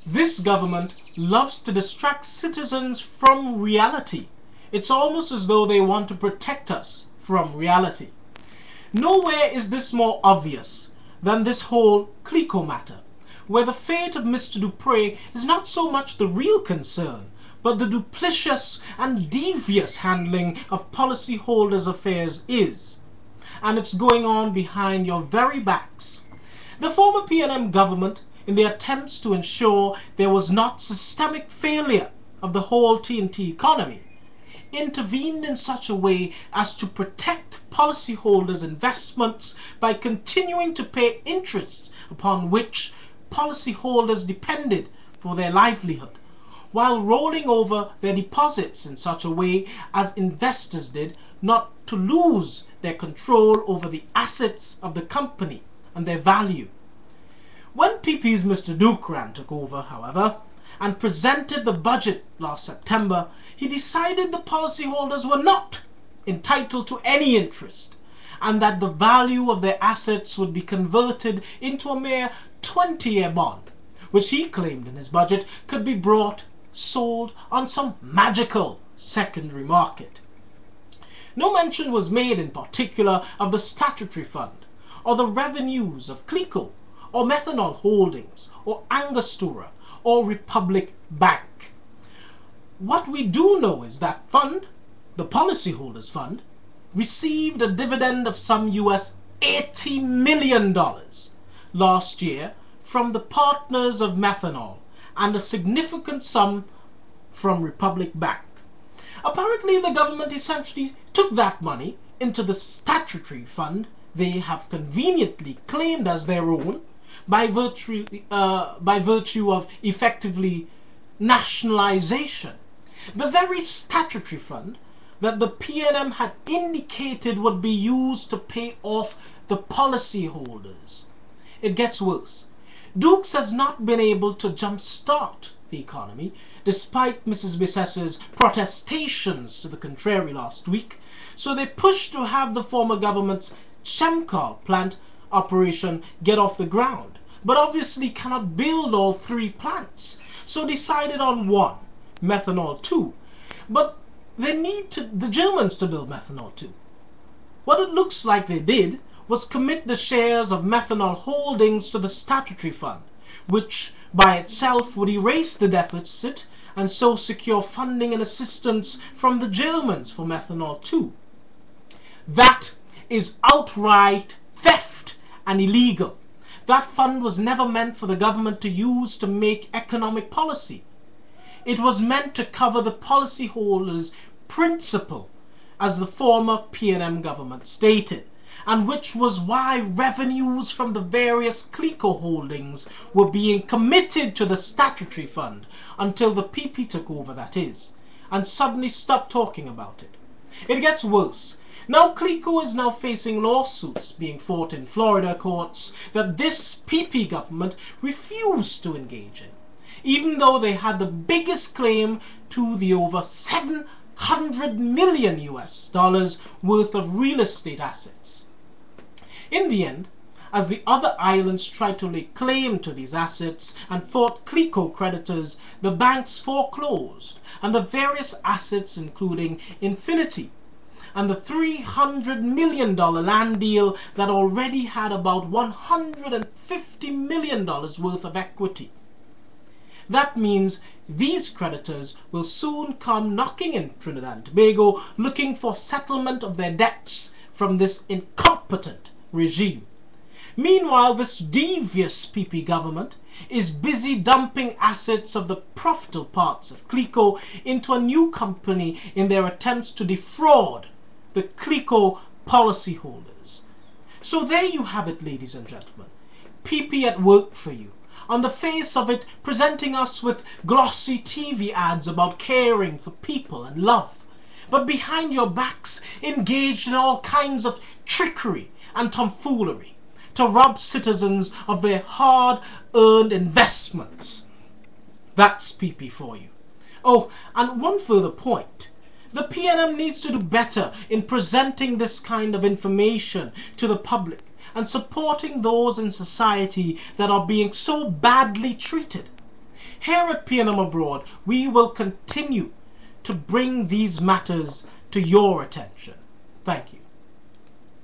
This government loves to distract citizens from reality. It's almost as though they want to protect us from reality. Nowhere is this more obvious than this whole CLICO matter, where the fate of Mr. Dupré is not so much the real concern, but the duplicitous and devious handling of policyholders' affairs is. And it's going on behind your very backs. The former P&M government, in their attempts to ensure there was not systemic failure of the whole TNT economy, intervened in such a way as to protect policyholders' investments by continuing to pay interest upon which policyholders depended for their livelihood, while rolling over their deposits in such a way as investors did not to lose their control over the assets of the company and their value. When PP's Mr. Dukran took over, however, and presented the budget last September, he decided the policyholders were not entitled to any interest, and that the value of their assets would be converted into a mere 20-year bond, which he claimed in his budget could be bought, sold on some magical secondary market. No mention was made in particular of the statutory fund, or the revenues of CLICO, or Methanol Holdings, or Angostura, or Republic Bank. What we do know is that fund, the policyholders fund, received a dividend of some US $80 million last year from the partners of Methanol, and a significant sum from Republic Bank. Apparently the government essentially took that money into the statutory fund they have conveniently claimed as their own by virtue of effectively nationalization. The very statutory fund that the P&M had indicated would be used to pay off the policyholders. It gets worse. Dukes has not been able to jumpstart the economy, despite Mrs. Bissess's protestations to the contrary last week, so they pushed to have the former government's Chemcal plant operation get off the ground, but obviously cannot build all three plants, so decided on one, Methanol 2. But they need the Germans to build Methanol 2. What it looks like they did was commit the shares of Methanol Holdings to the statutory fund, which by itself would erase the deficit and so secure funding and assistance from the Germans for Methanol 2. That is outright theft and illegal. That fund was never meant for the government to use to make economic policy. It was meant to cover the policyholders' principle, as the former P&M government stated, and which was why revenues from the various CLICO holdings were being committed to the statutory fund until the PP took over, that is, and suddenly stopped talking about it. It gets worse. Now CLICO is now facing lawsuits being fought in Florida courts that this PP government refused to engage in, even though they had the biggest claim to the over $700 million worth of real estate assets. In the end, as the other islands tried to lay claim to these assets and fought CLICO creditors, the banks foreclosed, and the various assets including Infinity, and the $300 million land deal that already had about $150 million worth of equity. That means these creditors will soon come knocking in Trinidad and Tobago looking for settlement of their debts from this incompetent regime. Meanwhile, this devious PP government is busy dumping assets of the profitable parts of CLICO into a new company in their attempts to defraud the CLICO policyholders. So there you have it, ladies and gentlemen. PP at work for you. On the face of it, presenting us with glossy TV ads about caring for people and love, but behind your backs engaged in all kinds of trickery and tomfoolery to rob citizens of their hard-earned investments. That's PP for you. Oh, and one further point. The P&M needs to do better in presenting this kind of information to the public and supporting those in society that are being so badly treated. Here at P&M Abroad, we will continue to bring these matters to your attention. Thank you.